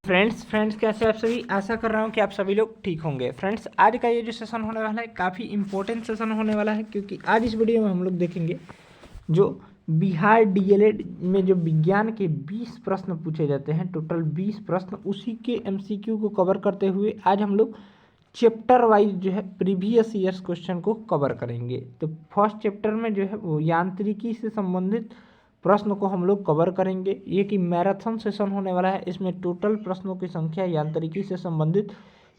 Friends कैसे आप सभी। आशा कर रहा हूँ कि आप सभी लोग ठीक होंगे। फ्रेंड्स आज का ये जो सेशन होने वाला है काफ़ी इंपॉर्टेंट सेशन होने वाला है, क्योंकि आज इस वीडियो में हम लोग देखेंगे जो बिहार डीएलएड में जो विज्ञान के 20 प्रश्न पूछे जाते हैं, टोटल 20 प्रश्न, उसी के एमसीक्यू को कवर करते हुए आज हम लोग चैप्टर वाइज जो है प्रीवियस ईयर्स क्वेश्चन को कवर करेंगे। तो फर्स्ट चैप्टर में जो है वो यांत्रिकी से संबंधित प्रश्न को हम लोग कवर करेंगे। ये कि मैराथन सेशन होने वाला है, इसमें टोटल प्रश्नों की संख्या यांत्रिकी से संबंधित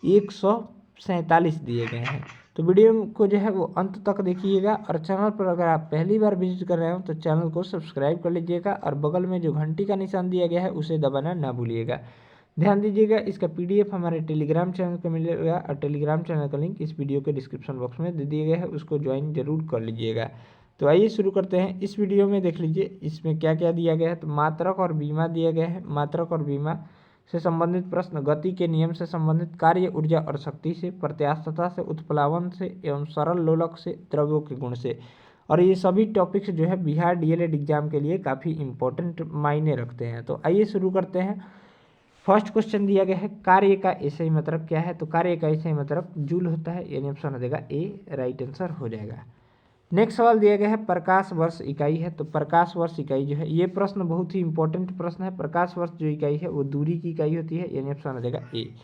147 दिए गए हैं। तो वीडियो को जो है वो अंत तक देखिएगा, और चैनल पर अगर आप पहली बार विजिट कर रहे हो तो चैनल को सब्सक्राइब कर लीजिएगा, और बगल में जो घंटी का निशान दिया गया है उसे दबाना ना भूलिएगा। ध्यान दीजिएगा, इसका पीडीएफ हमारे टेलीग्राम चैनल पर मिलेगा, और टेलीग्राम चैनल का लिंक इस वीडियो के डिस्क्रिप्शन बॉक्स में दे दिया गया है, उसको ज्वाइन जरूर कर लीजिएगा। तो आइए शुरू करते हैं। इस वीडियो में देख लीजिए इसमें क्या क्या दिया गया है। तो मात्रक और बीमा दिया गया है। मात्रक और बीमा से संबंधित प्रश्न, गति के नियम से संबंधित, कार्य ऊर्जा और शक्ति से, प्रत्यास्थता से, उत्प्लावन से एवं सरल लोलक से, द्रव्यों के गुण से। और ये सभी टॉपिक्स जो है बिहार डीएलएड एग्जाम के लिए काफ़ी इंपॉर्टेंट मायने रखते हैं। तो आइए शुरू करते हैं। फर्स्ट क्वेश्चन दिया गया है, कार्य का एसआई मतलब क्या है। तो कार्य का एसआई मतलब जूल होता है, यानी ऑप्शन हो जाएगा ए, राइट आंसर हो जाएगा। नेक्स्ट सवाल दिया गया है, प्रकाश वर्ष इकाई है। तो प्रकाश वर्ष इकाई जो है, ये प्रश्न बहुत ही इंपॉर्टेंट प्रश्न है। प्रकाश वर्ष जो इकाई है वो दूरी की इकाई होती है, यानी ऑप्शन हो जाएगा ए।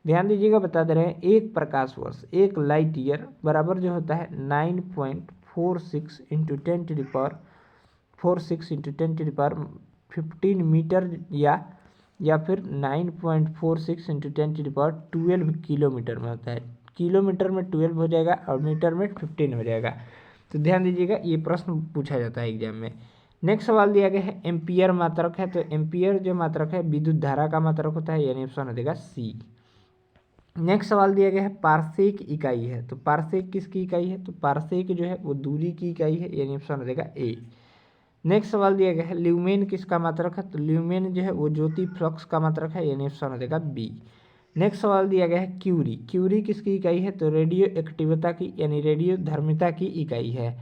ध्यान दीजिएगा, बता दे रहे हैं, एक प्रकाश वर्ष, एक लाइट ईयर बराबर जो होता है 9.46 इंटू 10⁻⁴ मीटर, या फिर 9.46 इंटू 10⁻12 किलोमीटर में होता है। किलोमीटर में 12 हो जाएगा और मीटर में 15 हो जाएगा। तो ध्यान दीजिएगा, ये प्रश्न पूछा जाता है एग्जाम में। नेक्स्ट सवाल दिया गया है, एम्पियर मात्रक है। तो एम्पियर जो मात्रक है विद्युत धारा का मात्रक होता है, यानी ऑप्शन हो जाएगा सी। नेक्स्ट सवाल दिया गया है, पारसेक इकाई है। तो पारसेक किसकी इकाई है। तो पारसेक जो है वो दूरी की इकाई है, यानी ऑप्शन हो जाएगा ए। नेक्स्ट सवाल दिया गया है, ल्यूमेन किसका मात्रक है। तो ल्यूमेन जो है वो ज्योति फ्लक्स का मात्रक है, यानी ऑप्शन हो जाएगा बी। नेक्स्ट सवाल दिया गया है, क्यूरी। क्यूरी किसकी इकाई है। तो रेडियो एक्टिविता की, यानी रेडियो धर्मिता की इकाई है।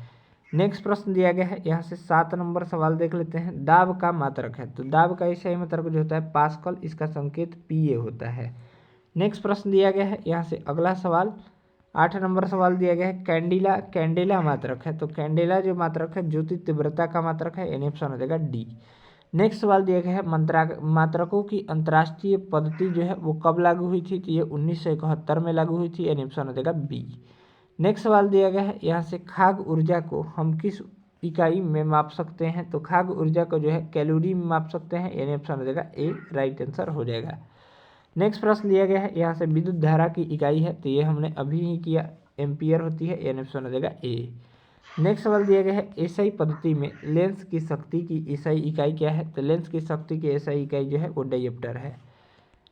नेक्स्ट प्रश्न दिया गया है, यहाँ से 7 नंबर सवाल देख लेते हैं, दाब का मात्रक है। तो दाब का सही मात्रक जो होता है पास्कल, इसका संकेत पीए होता है। नेक्स्ट प्रश्न दिया गया है, यहाँ से अगला सवाल 8 नंबर सवाल दिया गया है, कैंडिला। कैंडिला मात्रक है। तो कैंडिला जो मात्रक है ज्योति तीव्रता का मात्रक है, यानी ऑप्शन हो जाएगा डी। नेक्स्ट सवाल दिया गया है, मात्रकों की अंतर्राष्ट्रीय पद्धति जो है वो कब लागू हुई थी। तो ये 1971 में लागू हुई थी, यानी ऑप्शन हो जाएगा बी। नेक्स्ट सवाल दिया गया है, यहाँ से खाद्य ऊर्जा को हम किस इकाई में माप सकते हैं। तो खाद्य ऊर्जा को जो है कैलोरी में माप सकते हैं, यानी ऑप्शन हो जाएगा ए, राइट आंसर हो जाएगा। नेक्स्ट प्रश्न दिया गया है, यहाँ से विद्युत धारा की इकाई है। तो ये हमने अभी ही किया, एम्पियर होती है, यानी ऑप्शन हो जाएगा ए। नेक्स्ट सवाल दिया गया है, एसआई पद्धति में लेंस की शक्ति की एसआई इकाई क्या है। तो लेंस की शक्ति की एसआई इकाई जो है वो डायोप्टर है।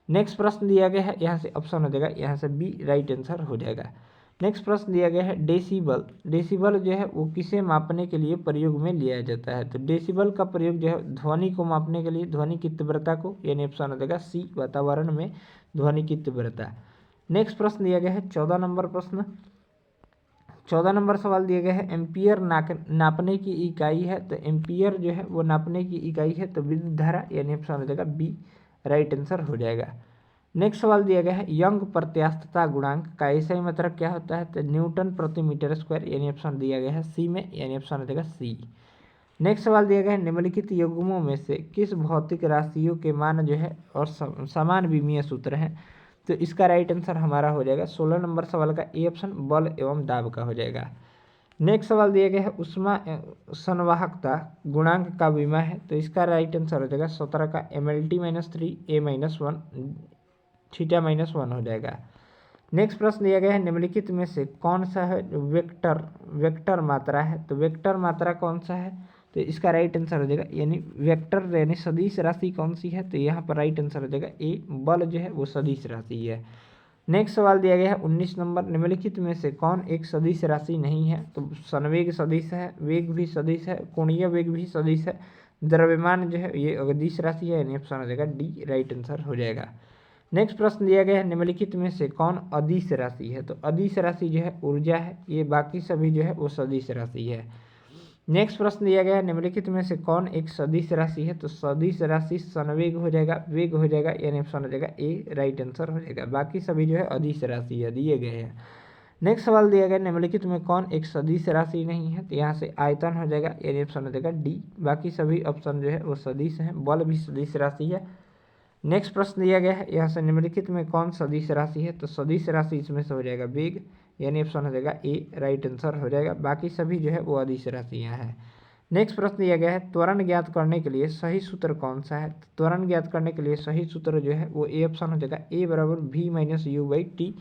नेक्स्ट प्रश्न दिया गया है, यहाँ से ऑप्शन हो जाएगा यहाँ से बी, राइट आंसर हो जाएगा। नेक्स्ट प्रश्न दिया गया है, डेसिबल। डेसिबल जो है वो किसे मापने के लिए प्रयोग में लिया जाता है। तो डेसिबल का प्रयोग जो है ध्वनि को मापने के लिए, ध्वनि की तीव्रता को, यानी ऑप्शन हो जाएगा सी, वातावरण में ध्वनि की तीव्रता। नेक्स्ट प्रश्न दिया गया है 14 नंबर प्रश्न। 14 नंबर सवाल दिया गया है, एम्पियर नापने की इकाई है। तो एम्पियर जो है वो नापने की इकाई है, तो विद्युत धारा, यानी ऑप्शन हो जाएगा बी, राइट आंसर हो जाएगा। नेक्स्ट सवाल दिया गया है, यंग प्रत्यास्थता गुणांक का सही मात्रक क्या होता है। तो न्यूटन प्रति मीटर स्क्वायर, यानी ऑप्शन दिया गया है सी में, यानी ऑप्शन हो जाएगा सी। नेक्स्ट सवाल दिया गया है, निम्नलिखित युग्मों में से किस भौतिक राशियों के मान जो है और समान विमीय सूत्र हैं। तो इसका राइट आंसर हमारा हो जाएगा 16 नंबर सवाल का ए ऑप्शन, बल एवं दाब का हो जाएगा। नेक्स्ट सवाल दिया गया है, उष्मा संवाहकता गुणांक का विमा है। तो इसका राइट आंसर हो जाएगा 17 का MLT-3 A-1 θ-1 हो जाएगा। नेक्स्ट प्रश्न दिया गया है, निम्नलिखित में से कौन सा है वेक्टर मात्रा है। तो वेक्टर मात्रा कौन सा है। तो इसका राइट आंसर हो जाएगा, यानी वेक्टर यानी सदिश राशि कौन सी है। तो यहाँ पर राइट आंसर हो जाएगा ए, बल जो है वो सदिश राशि है। नेक्स्ट सवाल दिया गया है 19 नंबर, निम्नलिखित में से कौन एक सदिश राशि नहीं है। तो संवेग सदिश है, वेग भी सदिश है, कोणीय वेग भी सदिश है, द्रव्यमान जो है ये अदिश राशि है, यानी ऑप्शन हो जाएगा डी, राइट आंसर हो जाएगा। नेक्स्ट प्रश्न दिया गया है, निम्नलिखित में से कौन अदिश राशि है। तो अदिश राशि जो है ऊर्जा है, ये बाकी सभी जो है वो सदिश राशि है। नेक्स्ट प्रश्न दिया गया है निम्नलिखित में से कौन एक सदिश राशि है, तो सदिश राशि संवेग हो जाएगा, वेग हो जाएगा, यानी ऑप्शन हो जाएगा ए राइट आंसर हो जाएगा। बाकी सभी जो है अदिश राशि है दिए गए हैं। नेक्स्ट सवाल दिया गया निम्नलिखित में कौन एक सदिश राशि नहीं है, तो यहाँ से आयतन हो जाएगा, यानी ऑप्शन हो जाएगा डी। बाकी सभी ऑप्शन जो है वो सदिश हैं, बल भी सदिश राशि है। नेक्स्ट प्रश्न दिया गया है यहाँ से निम्नलिखित में कौन सदिश राशि है, तो सदिश राशि इसमें से हो जाएगा वेग, यानी ऑप्शन हो जाएगा ए राइट आंसर हो जाएगा। बाकी सभी जो है वो अदिश राशियाँ हैं। नेक्स्ट प्रश्न दिया गया है त्वरण ज्ञात करने के लिए सही सूत्र कौन सा है, तो त्वरण ज्ञात करने के लिए सही सूत्र जो है वो ए ऑप्शन हो जाएगा, ए बराबर v minus you by T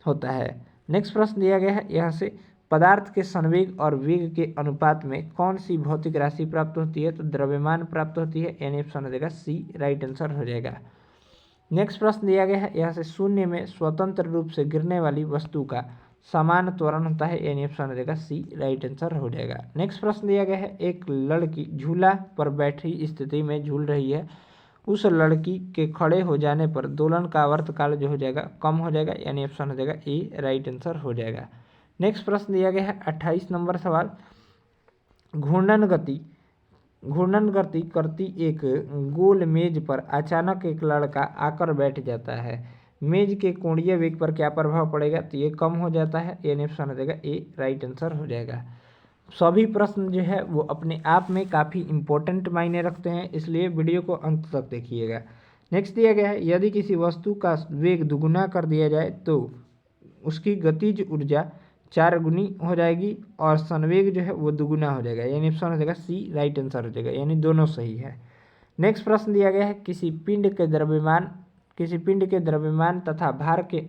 होता है। नेक्स्ट प्रश्न दिया गया है यहाँ से पदार्थ के संवेग और वेग के अनुपात में कौन सी भौतिक राशि प्राप्त होती है, तो द्रव्यमान प्राप्त होती है, यानी ऑप्शन हो जाएगा सी राइट आंसर हो जाएगा। नेक्स्ट प्रश्न दिया गया है यहाँ से शून्य में स्वतंत्र रूप से गिरने वाली वस्तु का समान त्वरण होता है, यानी ऑप्शन हो जाएगा सी राइट आंसर हो जाएगा। नेक्स्ट प्रश्न दिया गया है एक लड़की झूला पर बैठी स्थिति में झूल रही है, उस लड़की के खड़े हो जाने पर दोलन का आवर्तकाल जो हो जाएगा कम हो जाएगा, यानी ऑप्शन हो जाएगा ए राइट आंसर हो जाएगा। नेक्स्ट प्रश्न दिया गया है 28 नंबर सवाल घूर्णन गति करती एक गोल मेज पर अचानक एक लड़का आकर बैठ जाता है, मेज के कोणीय वेग पर क्या प्रभाव पड़ेगा, तो ये कम हो जाता है, यानी ऑप्शन हो जाएगा ए राइट आंसर हो जाएगा। सभी प्रश्न जो है वो अपने आप में काफ़ी इम्पोर्टेंट मायने रखते हैं, इसलिए वीडियो को अंत तक देखिएगा। नेक्स्ट दिया गया है यदि किसी वस्तु का वेग दुगुना कर दिया जाए तो उसकी गतिज ऊर्जा 4 गुनी हो जाएगी और संवेग जो है वो दुगुना हो जाएगा, यानी ऑप्शन हो जाएगा सी राइट आंसर हो जाएगा, यानी दोनों सही है। नेक्स्ट प्रश्न दिया गया है किसी पिंड के द्रव्यमान तथा भार के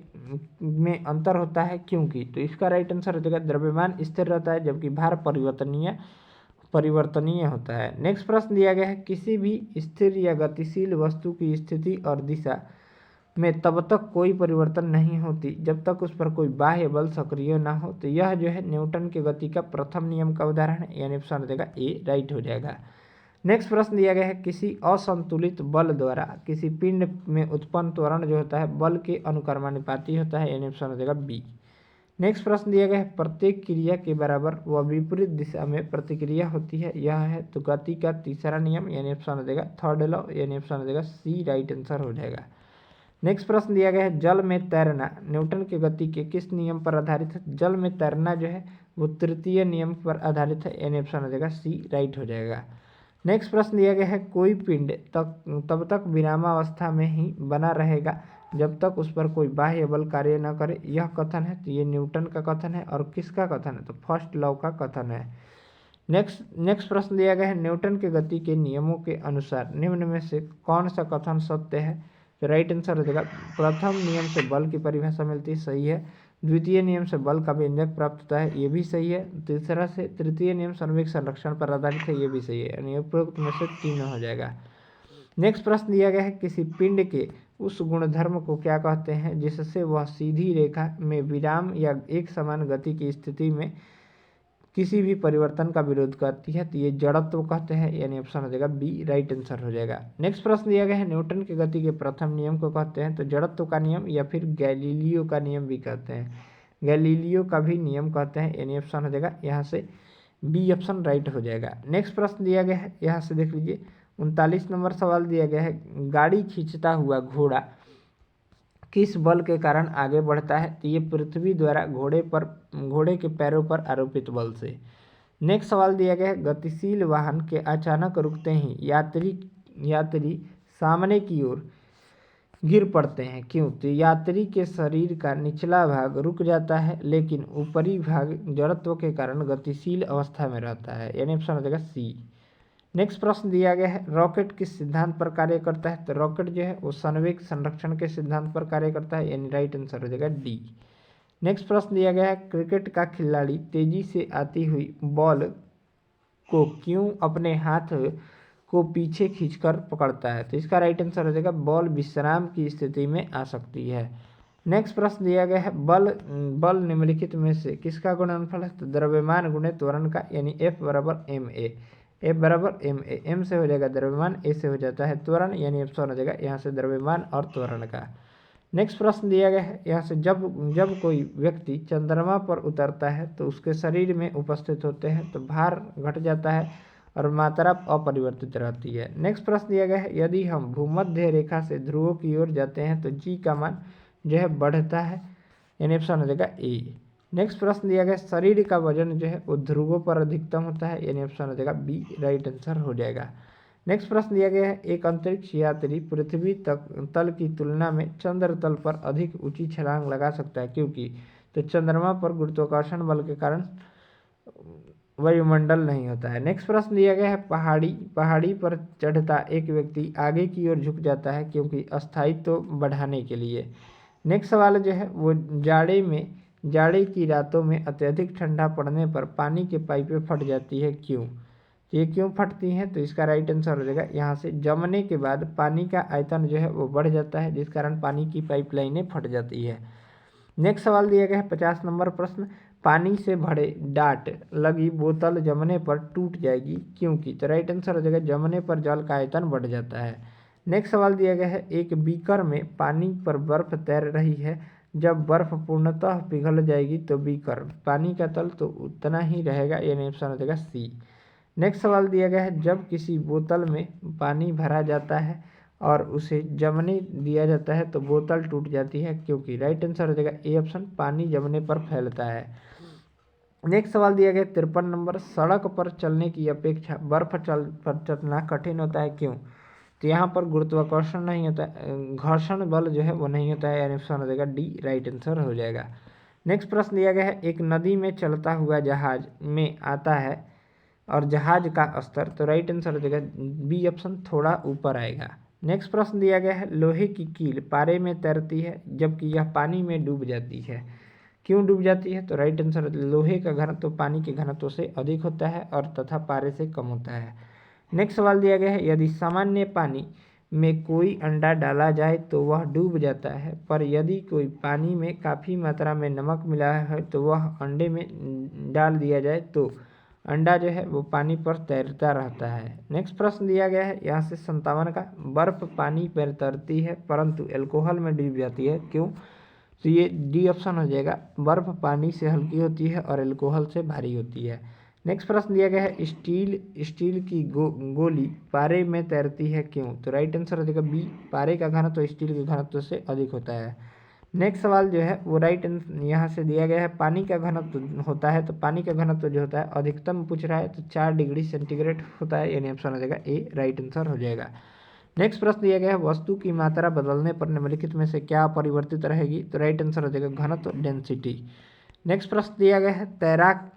में अंतर होता है क्योंकि, तो इसका राइट आंसर हो जाएगा द्रव्यमान स्थिर रहता है जबकि भार परिवर्तनीय होता है। नेक्स्ट प्रश्न दिया गया है किसी भी स्थिर या गतिशील वस्तु की स्थिति और दिशा में तब तक कोई परिवर्तन नहीं होती जब तक उस पर कोई बाह्य बल सक्रिय ना हो, तो यह जो है न्यूटन की गति का प्रथम नियम का उदाहरण है, यानी ऑप्शन हो जाएगा ए राइट हो जाएगा। नेक्स्ट प्रश्न दिया गया है किसी असंतुलित बल द्वारा किसी पिंड में उत्पन्न त्वरण जो होता है बल के अनुक्रमानुपाती होता है, यानी ऑप्शन हो जाएगा बी। नेक्स्ट प्रश्न दिया गया है प्रत्येक क्रिया के बराबर व विपरीत दिशा में प्रतिक्रिया होती है, यह है तो गति का तीसरा नियम, यानी ऑप्शन हो जाएगा थर्ड लॉ, यानी ऑप्शन हो जाएगा सी राइट आंसर हो जाएगा। नेक्स्ट प्रश्न दिया गया है जल में तैरना न्यूटन की गति के किस नियम पर आधारित है, जल में तैरना जो है वो तृतीय नियम पर आधारित है, यानी ऑप्शन हो जाएगा सी राइट हो जाएगा। नेक्स्ट प्रश्न दिया गया है कोई पिंड तब तक विरामावस्था में ही बना रहेगा जब तक उस पर कोई बाह्य बल कार्य न करे, यह कथन है, तो ये न्यूटन का कथन है और किसका कथन है, तो फर्स्ट लॉ का कथन है। नेक्स्ट प्रश्न दिया गया है न्यूटन के गति के नियमों के अनुसार निम्न में से कौन सा कथन सत्य है, तो राइट आंसर हो जाएगा प्रथम नियम से बल की परिभाषा मिलती है, सही है। द्वितीय नियम से बल का व्यंजक प्राप्त होता है, ये भी सही है। तृतीय नियम संवेग संरक्षण पर आधारित है, ये भी सही है, यानी उपरोक्त में से तीनों हो जाएगा। नेक्स्ट प्रश्न दिया गया है किसी पिंड के उस गुणधर्म को क्या कहते हैं जिससे वह सीधी रेखा में विराम या एक समान गति की स्थिति में किसी भी परिवर्तन का विरोध करती है, तो ये जड़त्व कहते हैं, यानी ऑप्शन हो जाएगा बी राइट आंसर हो जाएगा। नेक्स्ट प्रश्न दिया गया है न्यूटन की गति के प्रथम नियम को कहते हैं, तो जड़त्व का नियम या फिर गैलीलियो का नियम भी कहते हैं, गैलीलियो का भी नियम कहते हैं, यानी ऑप्शन हो जाएगा यहाँ से बी ऑप्शन राइट हो जाएगा। नेक्स्ट प्रश्न दिया गया है यहाँ से देख लीजिए 39 नंबर सवाल दिया गया है गाड़ी खींचता हुआ घोड़ा किस बल के कारण आगे बढ़ता है, तो ये पृथ्वी द्वारा घोड़े के पैरों पर आरोपित बल से। नेक्स्ट सवाल दिया गया है गतिशील वाहन के अचानक रुकते ही यात्री सामने की ओर गिर पड़ते हैं क्यों, तो यात्री के शरीर का निचला भाग रुक जाता है लेकिन ऊपरी भाग जड़त्व के कारण गतिशील अवस्था में रहता है, यानी ऑप्शन हो जाएगा सी। नेक्स्ट प्रश्न दिया गया है रॉकेट किस सिद्धांत पर कार्य करता है, तो रॉकेट जो है वो संवेग संरक्षण के सिद्धांत पर कार्य करता है, यानी राइट आंसर हो जाएगा डी। नेक्स्ट प्रश्न दिया गया है क्रिकेट का खिलाड़ी तेजी से आती हुई बॉल को क्यों अपने हाथ को पीछे खींचकर पकड़ता है, तो इसका राइट आंसर हो जाएगा बॉल विश्राम की स्थिति में आ सकती है। नेक्स्ट प्रश्न दिया गया है बल निम्नलिखित में से किसका गुणनफल है, तो द्रव्यमान गुणे त्वरण का, यानी F बराबर ma, F बराबर ma, m से हो जाएगा द्रव्यमान, a से हो जाता है त्वरण, यानी ऑप्शन हो जाएगा यहाँ से द्रव्यमान और त्वरण का। नेक्स्ट प्रश्न दिया गया है यहाँ से, जब जब कोई व्यक्ति चंद्रमा पर उतरता है तो उसके शरीर में उपस्थित होते हैं तो भार घट जाता है और मात्रा अपरिवर्तित रहती है। नेक्स्ट प्रश्न दिया गया है, यदि हम भूमध्य रेखा से ध्रुवों की ओर जाते हैं तो जी का मान जो है बढ़ता है, यानी ऑप्शन हो जाएगा ए। नेक्स्ट प्रश्न दिया गया, शरीर का वजन जो है वो ध्रुवों पर अधिकतम होता है, यानी ऑप्शन हो जाएगा बी राइट आंसर हो जाएगा। नेक्स्ट प्रश्न दिया गया है, एक अंतरिक्ष यात्री पृथ्वी तल की तुलना में चंद्र तल पर अधिक ऊंची छलांग लगा सकता है, क्योंकि तो चंद्रमा पर गुरुत्वाकर्षण बल के कारण वायुमंडल नहीं होता है। नेक्स्ट प्रश्न दिया गया है, पहाड़ी पर चढ़ता एक व्यक्ति आगे की ओर झुक जाता है क्योंकि स्थायित्व बढ़ाने के लिए। नेक्स्ट सवाल जो है वो, जाड़े की रातों में अत्यधिक ठंडा पड़ने पर पानी के पाइपें फट जाती है, क्यों? ये क्यों फटती हैं? तो इसका राइट आंसर हो जाएगा, यहाँ से जमने के बाद पानी का आयतन जो है वो बढ़ जाता है, जिस कारण पानी की पाइपलाइनें फट जाती है। नेक्स्ट सवाल दिया गया है 50 नंबर प्रश्न, पानी से भरे डाट लगी बोतल जमने पर टूट जाएगी, क्योंकि? तो राइट आंसर हो जाएगा, जमने पर जल का आयतन बढ़ जाता है। नेक्स्ट सवाल दिया गया है, एक बीकर में पानी पर बर्फ तैर रही है, जब बर्फ पूर्णतः पिघल जाएगी तो बीकर पानी का तल तो उतना ही रहेगा, यानी ऑप्शन हो जाएगा सी। नेक्स्ट सवाल दिया गया है, जब किसी बोतल में पानी भरा जाता है और उसे जमने दिया जाता है तो बोतल टूट जाती है, क्योंकि? राइट आंसर हो जाएगा ए ऑप्शन, पानी जमने पर फैलता है। नेक्स्ट सवाल दिया गया 53 नंबर, सड़क पर चलने की अपेक्षा बर्फ पर चलना कठिन होता है, क्यों? तो यहाँ पर गुरुत्वाकर्षण नहीं होता है, घर्षण बल जो है वो नहीं होता है, यानी ऑप्शन हो जाएगा डी राइट आंसर हो जाएगा। नेक्स्ट प्रश्न दिया गया है, एक नदी में चलता हुआ जहाज में आता है और जहाज का स्तर, तो राइट आंसर हो जाएगा बी ऑप्शन, थोड़ा ऊपर आएगा। नेक्स्ट प्रश्न दिया गया है, लोहे की कील पारे में तैरती है जबकि यह पानी में डूब जाती है, क्यों डूब जाती है? तो राइट आंसर, लोहे का घनत्व तो पानी के घनत्व से अधिक होता है और तथा पारे से कम होता है। नेक्स्ट सवाल दिया गया है, यदि सामान्य पानी में कोई अंडा डाला जाए तो वह डूब जाता है, पर यदि कोई पानी में काफ़ी मात्रा में नमक मिला है तो वह अंडे में डाल दिया जाए तो अंडा जो है वो पानी पर तैरता रहता है। नेक्स्ट प्रश्न दिया गया है यहाँ से 57 का, बर्फ पानी पर तैरती है परंतु अल्कोहल में डूब जाती है, क्यों? तो ये डी ऑप्शन हो जाएगा, बर्फ पानी से हल्की होती है और अल्कोहल से भारी होती है। नेक्स्ट प्रश्न दिया गया है, स्टील की गोली पारे में तैरती है, क्यों? तो राइट आंसर हो जाएगा बी, पारे का घनत्व स्टील के घनत्व से अधिक होता है। नेक्स्ट सवाल जो है वो राइट यहाँ से दिया गया है, पानी का घनत्व होता है, तो पानी का घनत्व जो होता है अधिकतम पूछ रहा है तो 4 डिग्री सेंटीग्रेड होता है, यानी ऑप्शन हो जाएगा ए राइट आंसर हो जाएगा। नेक्स्ट प्रश्न दिया गया है, वस्तु की मात्रा बदलने पर निम्नलिखित में से क्या अपरिवर्तित रहेगी? तो राइट आंसर हो जाएगा घनत्व डेंसिटी। नेक्स्ट प्रश्न दिया गया है, तैराक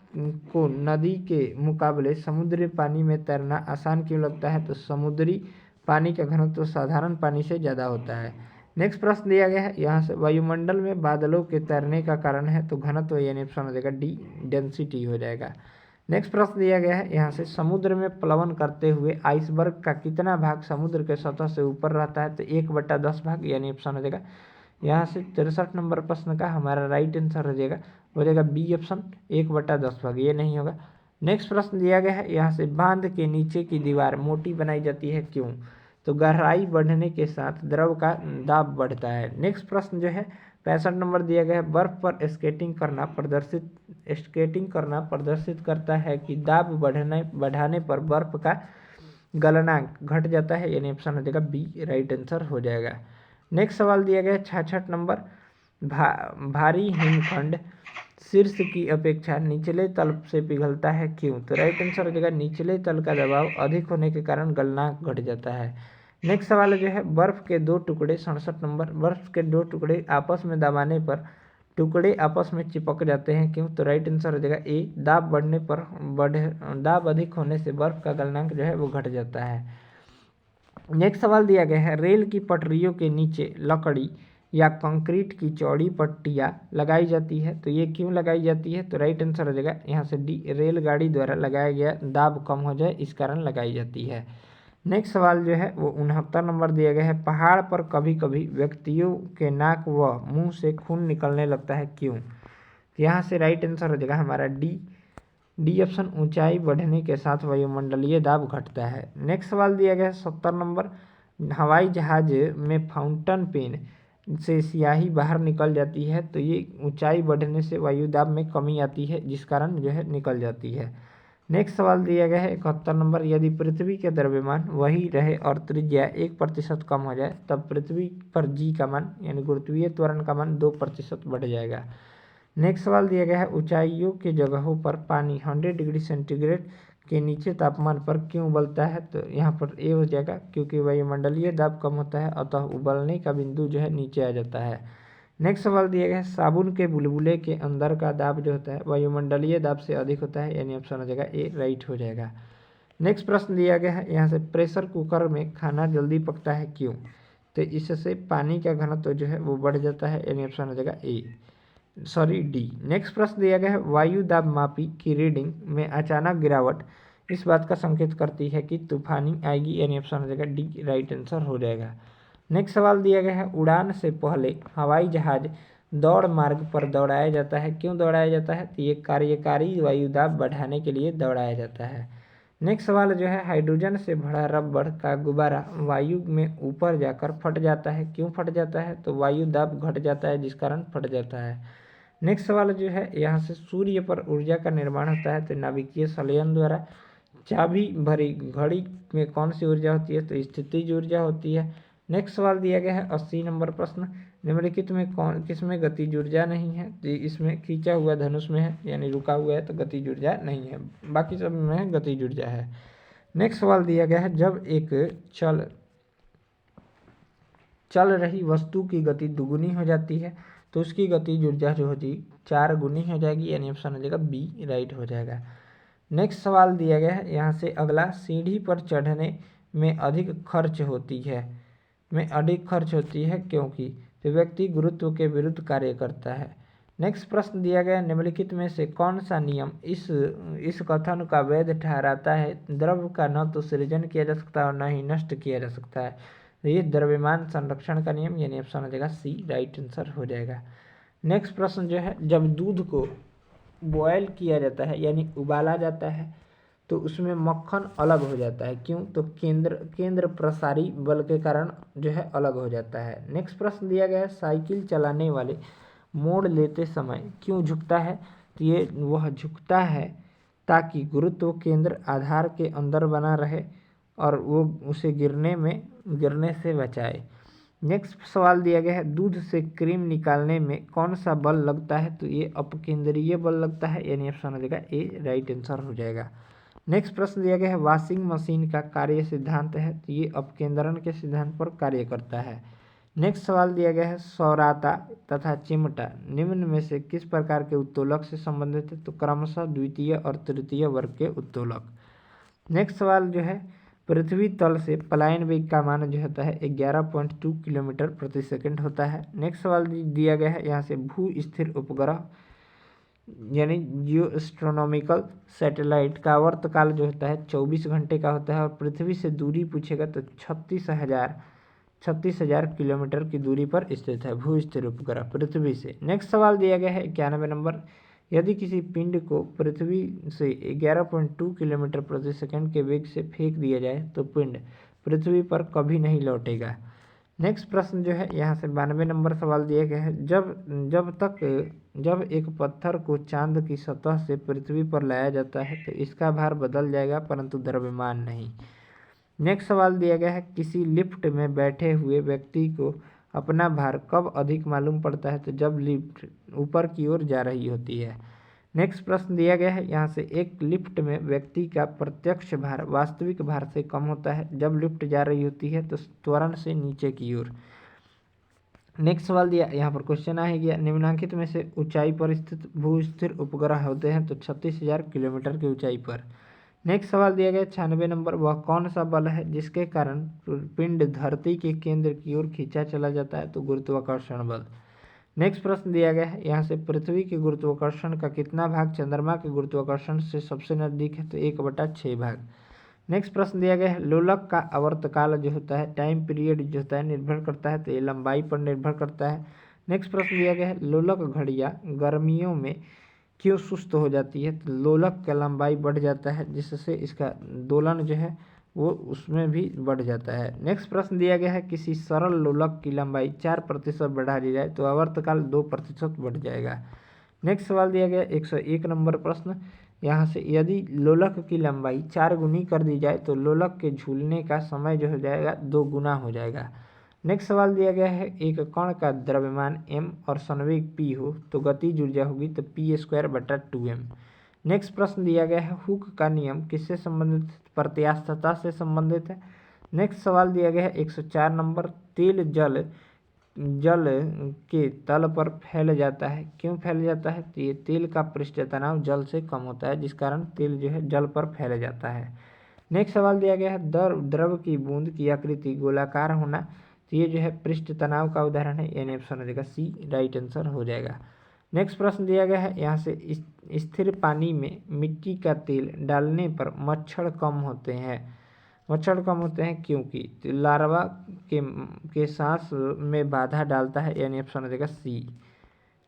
को नदी के मुकाबले समुद्री पानी में तैरना आसान क्यों लगता है? तो समुद्री पानी का घनत्व साधारण पानी से ज़्यादा होता है। नेक्स्ट प्रश्न दिया गया है, यहाँ से वायुमंडल में बादलों के तैरने का कारण है, तो घनत्व यानी ऑप्शन हो जाएगा डी डेंसिटी हो जाएगा। नेक्स्ट प्रश्न दिया गया है, यहाँ से समुद्र में प्लवन करते हुए आइसबर्ग का कितना भाग समुद्र के सतह से ऊपर रहता है? तो 1/10 भाग, यानी ऑप्शन हो जाएगा यहाँ से 63 नंबर प्रश्न का हमारा राइट आंसर हो जाएगा बी ऑप्शन, 1/10 भाग, ये नहीं होगा। नेक्स्ट प्रश्न दिया गया है, यहाँ से बांध के नीचे की दीवार मोटी बनाई जाती है, क्यों? तो गहराई बढ़ने के साथ द्रव का दाब बढ़ता है। नेक्स्ट प्रश्न जो है 65 नंबर दिया गया है, बर्फ पर स्केटिंग करना प्रदर्शित करता है कि दाब बढ़ाने पर बर्फ का गलनांक घट जाता है, यानी ऑप्शन हो जाएगा बी राइट आंसर हो जाएगा। नेक्स्ट सवाल दिया गया है 66 नंबर, भारी हिमखंड शीर्ष की अपेक्षा निचले तल से पिघलता है, क्यों? तो राइट आंसर हो जाएगा, निचले तल का दबाव अधिक होने के कारण गलनांक घट जाता है। नेक्स्ट सवाल जो है, बर्फ के 2 टुकड़े 67 नंबर, बर्फ के 2 टुकड़े आपस में दबाने पर टुकड़े आपस में चिपक जाते हैं, क्यों? तो राइट आंसर हो जाएगा ए, दाब अधिक होने से बर्फ का गलनांक जो है वो घट जाता है। नेक्स्ट सवाल दिया गया है, रेल की पटरियों के नीचे लकड़ी या कंक्रीट की चौड़ी पट्टियाँ लगाई जाती है, तो ये क्यों लगाई जाती है? तो राइट आंसर हो जाएगा यहाँ से डी, रेलगाड़ी द्वारा लगाया गया दाब कम हो जाए इस कारण लगाई जाती है। नेक्स्ट सवाल जो है वो 69 नंबर दिया गया है, पहाड़ पर कभी कभी व्यक्तियों के नाक व मुंह से खून निकलने लगता है, क्यों? यहाँ से राइट आंसर हो जाएगा हमारा डी ऑप्शन, ऊंचाई बढ़ने के साथ वायुमंडलीय दाब घटता है। नेक्स्ट सवाल दिया गया है 70 नंबर, हवाई जहाज में फाउंटेन पेन से स्याही बाहर निकल जाती है तो ये ऊंचाई बढ़ने से वायु दाब में कमी आती है, जिस कारण जो है निकल जाती है। नेक्स्ट सवाल दिया गया है 71 नंबर, यदि पृथ्वी के द्रव्यमान वही रहे और त्रिज्या 1% कम हो जाए तब पृथ्वी पर जी का मान यानी गुरुत्वीय त्वरण का मान 2% बढ़ जाएगा। नेक्स्ट सवाल दिया गया है ऊंचाइयों के जगहों पर पानी 100 डिग्री सेंटीग्रेड के नीचे तापमान पर क्यों उबलता है, तो यहाँ पर ए हो जाएगा क्योंकि वायुमंडलीय दाब कम होता है, अतः उबलने का बिंदु जो है नीचे आ जाता है। नेक्स्ट सवाल दिया गया है साबुन के बुलबुले के अंदर का दाब जो होता है वायुमंडलीय दाब से अधिक होता है, यानी ऑप्शन हो जाएगा ए राइट हो जाएगा। नेक्स्ट प्रश्न दिया गया है यहाँ से प्रेशर कुकर में खाना जल्दी पकता है क्यों, तो इससे पानी का घनत्व जो है वो बढ़ जाता है, यानी ऑप्शन हो जाएगा डी। नेक्स्ट प्रश्न दिया गया है वायु दाब मापी की रीडिंग में अचानक गिरावट इस बात का संकेत करती है कि तूफानी आएगी, यानी ऑप्शन हो जाएगा डी राइट आंसर हो जाएगा। नेक्स्ट सवाल दिया गया है उड़ान से पहले हवाई जहाज दौड़ मार्ग पर दौड़ाया जाता है, क्यों दौड़ाया जाता है, तो ये कार्यकारी वायु दाब बढ़ाने के लिए दौड़ाया जाता है। नेक्स्ट सवाल जो है हाइड्रोजन से भरा रबड़ का गुब्बारा वायु में ऊपर जाकर फट जाता है, क्यों फट जाता है, तो वायु दाब घट जाता है जिस कारण फट जाता है। नेक्स्ट सवाल जो है यहाँ से सूर्य पर ऊर्जा का निर्माण होता है तो नाभिकीय संलयन द्वारा। चाबी भरी घड़ी में कौन सी ऊर्जा होती है, तो स्थितिज ऊर्जा होती है। नेक्स्ट सवाल दिया गया है 80 नंबर प्रश्न, निम्नलिखित में कौन किसमें गतिज ऊर्जा नहीं है, तो इसमें खींचा हुआ धनुष में है, यानी रुका हुआ है तो गतिज ऊर्जा नहीं है, बाकी सब में गतिज ऊर्जा है। नेक्स्ट सवाल दिया गया है जब एक चल रही वस्तु की गति दुगुनी हो जाती है तो उसकी गतिज ऊर्जा जो होती 4 गुनी हो जाएगी, यानी ऑप्शन हो जाएगा बी राइट हो जाएगा। नेक्स्ट सवाल दिया गया है यहाँ से अगला सीढ़ी पर चढ़ने में अधिक खर्च होती है क्योंकि तो व्यक्ति गुरुत्व के विरुद्ध कार्य करता है। नेक्स्ट प्रश्न दिया गया निम्नलिखित में से कौन सा नियम इस कथन का वैध ठहराता है, द्रव्य का न तो सृजन किया जा सकता और न ही नष्ट किया जा सकता है, तो ये द्रव्यमान संरक्षण का नियम, यानी ऑप्शन हो जाएगा सी राइट आंसर हो जाएगा। नेक्स्ट प्रश्न जो है जब दूध को बॉयल किया जाता है यानी उबाला जाता है तो उसमें मक्खन अलग हो जाता है, क्यों, तो केंद्र प्रसारी बल के कारण जो है अलग हो जाता है। नेक्स्ट प्रश्न दिया गया है साइकिल चलाने वाले मोड़ लेते समय क्यों झुकता है, तो ये वह झुकता है ताकि गुरुत्व केंद्र आधार के अंदर बना रहे और वो उसे गिरने से बचाए। नेक्स्ट सवाल दिया गया है दूध से क्रीम निकालने में कौन सा बल लगता है, तो ये अपकेंद्रीय बल लगता है, यानी ऑप्शन हो जाएगा ए राइट आंसर हो जाएगा। नेक्स्ट प्रश्न दिया गया है वॉशिंग मशीन का कार्य सिद्धांत है, तो ये अपकेंद्रण के सिद्धांत पर कार्य करता है। नेक्स्ट सवाल दिया गया है सौराता तथा चिमटा निम्न में से किस प्रकार के उत्तोलक से संबंधित है, तो क्रमशः द्वितीय और तृतीय वर्ग के उत्तोलक। नेक्स्ट सवाल जो है पृथ्वी तल से पलायन वेग का मान जो होता है 11.2 किलोमीटर प्रति सेकंड होता है। नेक्स्ट सवाल दिया गया है यहाँ से भू स्थिर उपग्रह यानी जियो एस्ट्रोनॉमिकल सैटेलाइट का आवर्तकाल जो होता है 24 घंटे का होता है और पृथ्वी से दूरी पूछेगा तो 36,000 किलोमीटर की दूरी पर स्थित है भू स्थिर उपग्रह पृथ्वी से। नेक्स्ट सवाल दिया गया है 91 नंबर, यदि किसी पिंड को पृथ्वी से 11.2 किलोमीटर प्रति सेकंड के वेग से फेंक दिया जाए तो पिंड पृथ्वी पर कभी नहीं लौटेगा। नेक्स्ट प्रश्न जो है यहाँ से 92 नंबर सवाल दिया गया है जब एक पत्थर को चांद की सतह से पृथ्वी पर लाया जाता है तो इसका भार बदल जाएगा परंतु द्रव्यमान नहीं। नेक्स्ट सवाल दिया गया है किसी लिफ्ट में बैठे हुए व्यक्ति को अपना भार कब अधिक मालूम पड़ता है, तो जब लिफ्ट ऊपर की ओर जा रही होती है। नेक्स्ट प्रश्न दिया गया है यहाँ से एक लिफ्ट में व्यक्ति का प्रत्यक्ष भार वास्तविक भार से कम होता है जब लिफ्ट जा रही होती है तो त्वरण से नीचे की ओर। नेक्स्ट सवाल दिया यहाँ पर क्वेश्चन आ गया निम्नलिखित में से ऊंचाई पर स्थित भू स्थिर उपग्रह होते हैं, तो 36,000 किलोमीटर की ऊंचाई पर। नेक्स्ट सवाल दिया गया 96 नंबर, वह कौन सा बल है जिसके कारण पिंड धरती के केंद्र की ओर खींचा चला जाता है, तो गुरुत्वाकर्षण बल। नेक्स्ट प्रश्न दिया गया है यहाँ से पृथ्वी के गुरुत्वाकर्षण का कितना भाग चंद्रमा के गुरुत्वाकर्षण से सबसे नजदीक है, तो 1/6 भाग। नेक्स्ट प्रश्न दिया गया है लोलक का आवर्तकाल जो होता है टाइम पीरियड जो होता है निर्भर करता है, तो ये लंबाई पर निर्भर करता है। नेक्स्ट प्रश्न दिया गया है लोलक घड़ियाँ गर्मियों में क्यों सुस्त हो जाती है, तो लोलक का लंबाई बढ़ जाता है जिससे इसका दोलन जो है वो उसमें भी बढ़ जाता है। नेक्स्ट प्रश्न दिया गया है, किसी सरल लोलक की लंबाई 4% बढ़ा दी जाए तो आवर्तकाल 2% बढ़ जाएगा। नेक्स्ट सवाल दिया गया 101 नंबर प्रश्न, यहाँ से यदि लोलक की लंबाई 4 गुनी कर दी जाए तो लोलक के झूलने का समय जो हो जाएगा 2 गुना हो जाएगा। नेक्स्ट सवाल दिया गया है, एक कण का द्रव्यमान m और संवेग p हो तो गतिज ऊर्जा होगी तो p²/2m। नेक्स्ट प्रश्न दिया गया है, हुक का नियम किससे संबंधित है? प्रत्यास्थता से संबंधित है। नेक्स्ट सवाल दिया गया है 104 नंबर, तेल जल के तल पर फैल जाता है, क्यों फैल जाता है? तो ये तेल का पृष्ठ तनाव जल से कम होता है, जिस कारण तेल जो है जल पर फैल जाता है। नेक्स्ट सवाल दिया गया है, द्रव की बूंद की आकृति गोलाकार होना, तो ये जो है पृष्ठ तनाव का उदाहरण है, यानी ऑप्शन हो जाएगा सी राइट आंसर हो जाएगा। नेक्स्ट प्रश्न दिया गया है, यहाँ से स्थिर पानी में मिट्टी का तेल डालने पर मच्छर कम होते हैं। मच्छर कम होते हैं क्योंकि लार्वा के सांस में बाधा डालता है, यानी ऑप्शन हो जाएगा सी।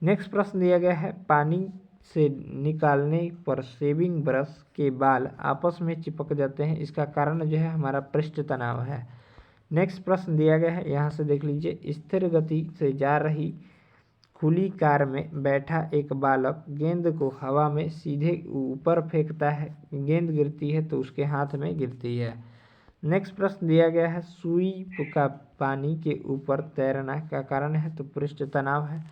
नेक्स्ट प्रश्न दिया गया है, पानी से निकालने पर शेविंग ब्रश के बाल आपस में चिपक जाते हैं, इसका कारण जो है हमारा पृष्ठ तनाव है। नेक्स्ट प्रश्न दिया गया है, यहाँ से देख लीजिए, स्थिर गति से जा रही खुली कार में बैठा एक बालक गेंद को हवा में सीधे ऊपर फेंकता है, गेंद गिरती है तो उसके हाथ में गिरती है। नेक्स्ट प्रश्न दिया गया है, सुई का पानी के ऊपर तैरना का कारण है तो पृष्ठ तनाव है।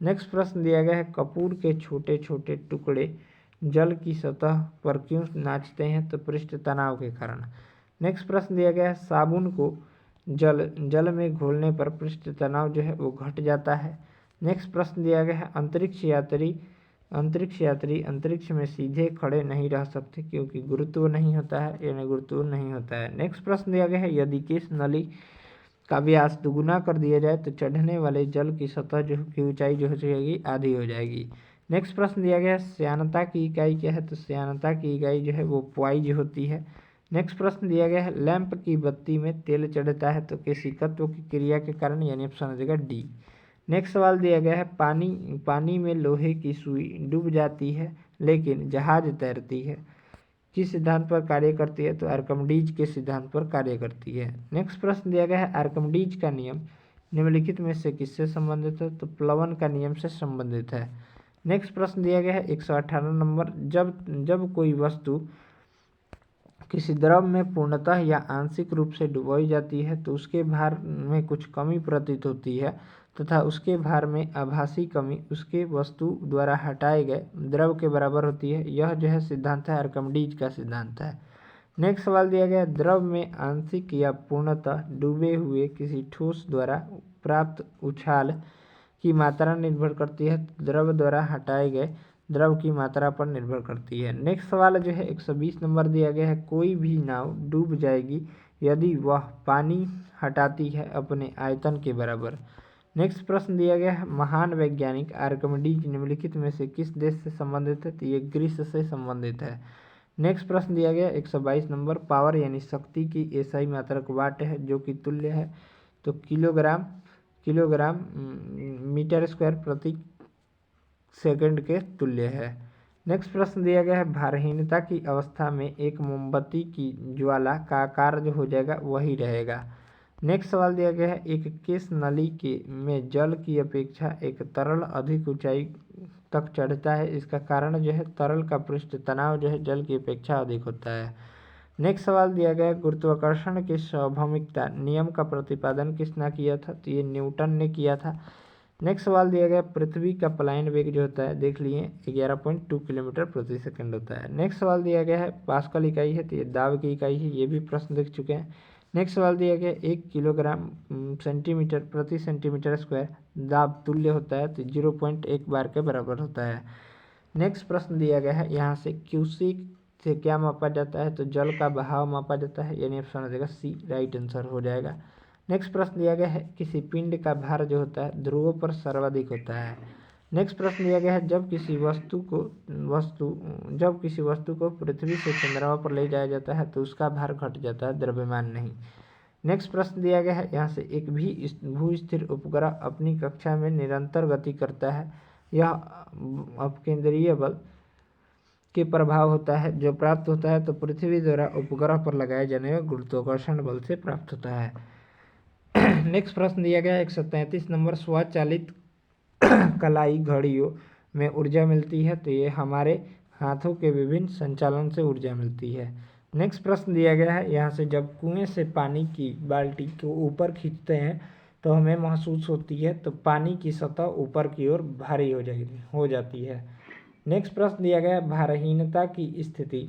नेक्स्ट प्रश्न दिया गया है, कपूर के छोटे छोटे टुकड़े जल की सतह पर क्यों नाचते हैं तो पृष्ठ तनाव के कारण। नेक्स्ट प्रश्न दिया गया है, साबुन को जल में घोलने पर पृष्ठ तनाव जो है वो घट जाता है। नेक्स्ट प्रश्न दिया गया है, अंतरिक्ष यात्री अंतरिक्ष में सीधे खड़े नहीं रह सकते क्योंकि गुरुत्व नहीं होता है, यानी गुरुत्व नहीं होता है। नेक्स्ट प्रश्न दिया गया है, यदि किस नली का व्यास दुगुना कर दिया जाए तो चढ़ने वाले जल की सतह जो की ऊंचाई जो हो जाएगी आधी हो जाएगी। नेक्स्ट प्रश्न दिया गया है, श्यानता की इकाई क्या है तो श्यानता की इकाई जो है वो पॉइज होती है। नेक्स्ट प्रश्न दिया गया है, लैंप की बत्ती में तेल चढ़ता है तो किसी तत्व की क्रिया के कारण, यानी ऑप्शन हो जाएगा डी। नेक्स्ट सवाल दिया गया है, पानी में लोहे की सुई डूब जाती है लेकिन जहाज तैरती है, किस सिद्धांत पर कार्य करती है तो आर्किमिडीज के सिद्धांत पर कार्य करती है। नेक्स्ट प्रश्न दिया गया है, आर्किमिडीज का नियम निम्नलिखित में से किससे संबंधित है तो प्लवन का नियम से संबंधित है। नेक्स्ट प्रश्न दिया गया है 118 नंबर, जब कोई वस्तु किसी द्रव में पूर्णतः या आंशिक रूप से डुबोई जाती है तो उसके भार में कुछ कमी प्रतीत होती है तथा उसके भार में आभासी कमी उसके वस्तु द्वारा हटाए गए द्रव के बराबर होती है। यह जो है सिद्धांत है आर्किमिडीज का सिद्धांत है। नेक्स्ट सवाल दिया गया, द्रव में आंशिक या पूर्णतः डूबे हुए किसी ठोस द्वारा प्राप्त उछाल की मात्रा निर्भर करती है, द्रव द्वारा हटाए गए द्रव की मात्रा पर निर्भर करती है। नेक्स्ट सवाल जो है 120 नंबर दिया गया है, कोई भी नाव डूब जाएगी यदि वह पानी हटाती है अपने आयतन के बराबर। नेक्स्ट प्रश्न दिया गया है, महान वैज्ञानिक आर्किमिडीज निम्नलिखित में से किस देश से संबंधित है तो ये ग्रीस से संबंधित है। नेक्स्ट प्रश्न दिया गया 122 नंबर, पावर यानी शक्ति की एसआई मात्रक वाट है जो कि तुल्य है तो किलोग्राम मीटर स्क्वायर प्रति सेकंड के तुल्य है। नेक्स्ट प्रश्न दिया गया है, भारहीनता की अवस्था में एक मोमबत्ती की ज्वाला का आकार जो हो जाएगा वही रहेगा। नेक्स्ट सवाल दिया गया है, एक किस नली के में जल की अपेक्षा एक तरल अधिक ऊंचाई तक चढ़ता है, इसका कारण जो है तरल का पृष्ठ तनाव जो है जल की अपेक्षा अधिक होता है। नेक्स्ट सवाल दिया गया है, गुरुत्वाकर्षण के स्वाभाविकता नियम का प्रतिपादन किसने किया था तो ये न्यूटन ने किया था। नेक्स्ट सवाल दिया गया, पृथ्वी का पलायन वेग जो होता है देख लिए 11.2 किलोमीटर प्रति सेकंड होता है। नेक्स्ट सवाल दिया गया है, पास्कल इकाई है तो ये दाब की इकाई है, ये भी प्रश्न देख चुके हैं। नेक्स्ट सवाल दिया गया 1 किलोग्राम सेंटीमीटर प्रति सेंटीमीटर स्क्वायर दाब तुल्य होता है तो 0.1 बार के बराबर होता है। नेक्स्ट प्रश्न दिया गया है, यहाँ से क्यूसेक से क्या मापा जाता है तो जल का बहाव मापा जाता है, यानी ऑप्शन हो जाएगा सी राइट आंसर हो जाएगा। नेक्स्ट प्रश्न दिया गया है, किसी पिंड का भार जो होता है ध्रुवों पर सर्वाधिक होता है। नेक्स्ट प्रश्न दिया गया है, जब किसी वस्तु को पृथ्वी से चंद्रमा पर ले जाया जाता है तो उसका भार घट जाता है, द्रव्यमान नहीं। नेक्स्ट प्रश्न दिया गया है, यहाँ से एक भी भू-स्थिर उपग्रह अपनी कक्षा में निरंतर गति करता है, यह अपकेंद्रीय बल के प्रभाव होता है जो प्राप्त होता है तो पृथ्वी द्वारा उपग्रह पर लगाए जाने वाले गुरुत्वाकर्षण बल से प्राप्त होता है। नेक्स्ट प्रश्न दिया गया है 133 नंबर, स्वचालित कलाई घड़ियों में ऊर्जा मिलती है तो ये हमारे हाथों के विभिन्न संचालन से ऊर्जा मिलती है। नेक्स्ट प्रश्न दिया गया है यहाँ से, जब कुएं से पानी की बाल्टी को ऊपर खींचते हैं तो हमें महसूस होती है तो पानी की सतह ऊपर की ओर भारी हो जाती है। नेक्स्ट प्रश्न दिया गया है, भारहीनता की स्थिति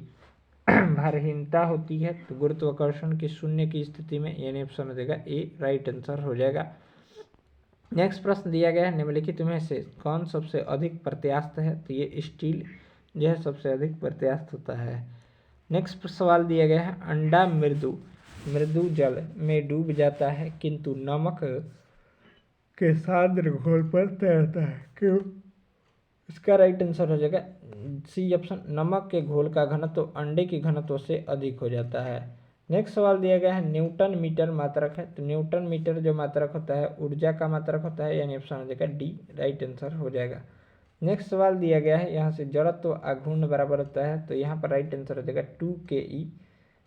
भारहीनता होती है तो गुरुत्वाकर्षण की शून्य की स्थिति में, यानी ऑप्शन हो जाएगा ए राइट आंसर हो जाएगा। नेक्स्ट प्रश्न दिया गया है, निम्नलिखित में से कौन सबसे अधिक प्रत्यास्थ है तो ये स्टील जो है सबसे अधिक प्रत्यास्थ होता है। नेक्स्ट सवाल दिया गया है, अंडा मृदु जल में डूब जाता है किंतु नमक के सांद्र घोल पर तैरता है, क्यों? इसका राइट आंसर हो जाएगा सी ऑप्शन, नमक के घोल का घनत्व अंडे की घनत्व से अधिक हो जाता है। नेक्स्ट सवाल दिया गया है, न्यूटन मीटर मात्रक है तो न्यूटन मीटर जो मात्रक होता है ऊर्जा का मात्रक होता है, यानी ऑप्शन हो जाएगा डी राइट आंसर हो जाएगा। नेक्स्ट सवाल दिया गया है यहाँ से, जड़त्व आघूर्ण बराबर होता है तो यहाँ पर राइट आंसर हो जाएगा 2ke,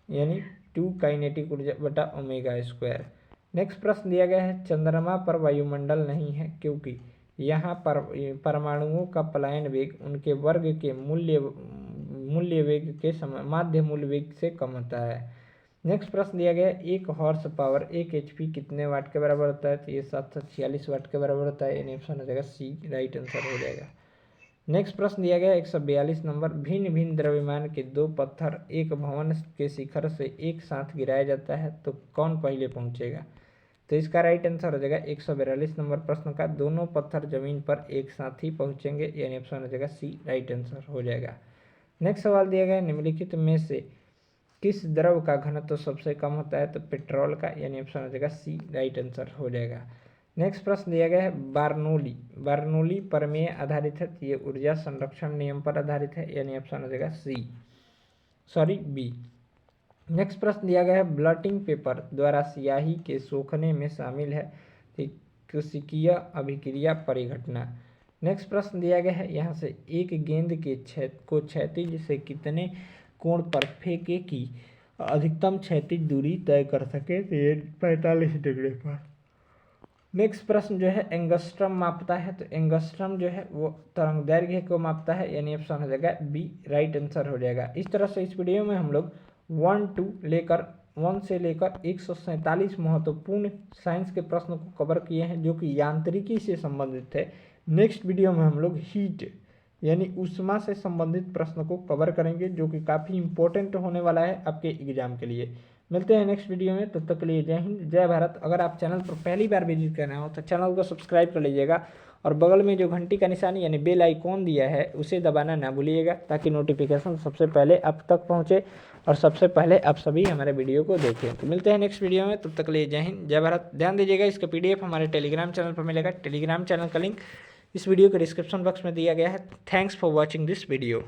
यानी 2 काइनेटिक ऊर्जा बटा ओमेगा स्क्वायर। नेक्स्ट प्रश्न दिया गया है, चंद्रमा पर वायुमंडल नहीं है क्योंकि यहाँ पर परमाणुओं का पलायन वेग उनके वर्ग के मूल्य वेग के माध्य मूल्य वेग से कम होता है। नेक्स्ट प्रश्न दिया गया है, 1 हॉर्स पावर 1 HP कितने वाट के बराबर होता है तो ये 746 वाट के बराबर होता है, यानी ऑप्शन हो जाएगा सी राइट आंसर हो जाएगा। नेक्स्ट प्रश्न दिया गया है 142 नंबर, भिन्न भिन्न द्रव्यमान के 2 पत्थर एक भवन के शिखर से एक साथ गिराया जाता है तो कौन पहले पहुंचेगा तो इसका राइट आंसर हो जाएगा 142 नंबर प्रश्न का, दोनों पत्थर जमीन पर एक साथ ही पहुंचेंगे, यानी ऑप्शन हो जाएगा सी राइट आंसर हो जाएगा। नेक्स्ट सवाल दिया गया है, निम्नलिखित में से किस द्रव का घनत्व सबसे कम होता है तो पेट्रोल का, यानी ऑप्शन हो जाएगा सी राइट आंसर हो जाएगा। नेक्स्ट प्रश्न दिया गया है, बार्नौली प्रमेय आधारित है तो ये ऊर्जा संरक्षण नियम पर आधारित है, यानी ऑप्शन हो जाएगा बी। नेक्स्ट प्रश्न दिया गया है, ब्लॉटिंग पेपर द्वारा स्याही के सोखने में शामिल है कोशिकीय अभिक्रिया परिघटना। नेक्स्ट प्रश्न दिया गया है यहाँ से, एक गेंद के को क्षैतिज से कितने कोण पर फेंके कि अधिकतम क्षैतिज दूरी तय कर सके तो ये 45 डिग्री पर। नेक्स्ट प्रश्न जो है एंगस्ट्रम मापता है तो एंगस्ट्रम जो है वो तरंग दैर्घ्य को मापता है, यानी ऑप्शन हो जाएगा बी राइट आंसर हो जाएगा। इस तरह से इस वीडियो में हम लोग 1 से लेकर 147 महत्वपूर्ण साइंस के प्रश्नों को कवर किए हैं जो कि यांत्रिकी से संबंधित है। नेक्स्ट वीडियो में हम लोग हीट यानी ऊष्मा से संबंधित प्रश्न को कवर करेंगे जो कि काफ़ी इंपॉर्टेंट होने वाला है आपके एग्जाम के लिए। मिलते हैं नेक्स्ट वीडियो में, तब तक के लिए जय हिंद जय भारत। अगर आप चैनल पर पहली बार विजिट कर रहे हो तो चैनल को सब्सक्राइब कर लीजिएगा और बगल में जो घंटी का निशान यानी बेल आइकॉन दिया है उसे दबाना ना भूलिएगा ताकि नोटिफिकेशन सबसे पहले आप तक पहुंचे और सबसे पहले आप सभी हमारे वीडियो को देखें। तो मिलते हैं नेक्स्ट वीडियो में, तब तक के लिए जय हिंद जय भारत। ध्यान दीजिएगा इसका PDF हमारे टेलीग्राम चैनल पर मिलेगा। टेलीग्राम चैनल का लिंक इस वीडियो के डिस्क्रिप्शन बॉक्स में दिया गया है। Thanks for watching this video.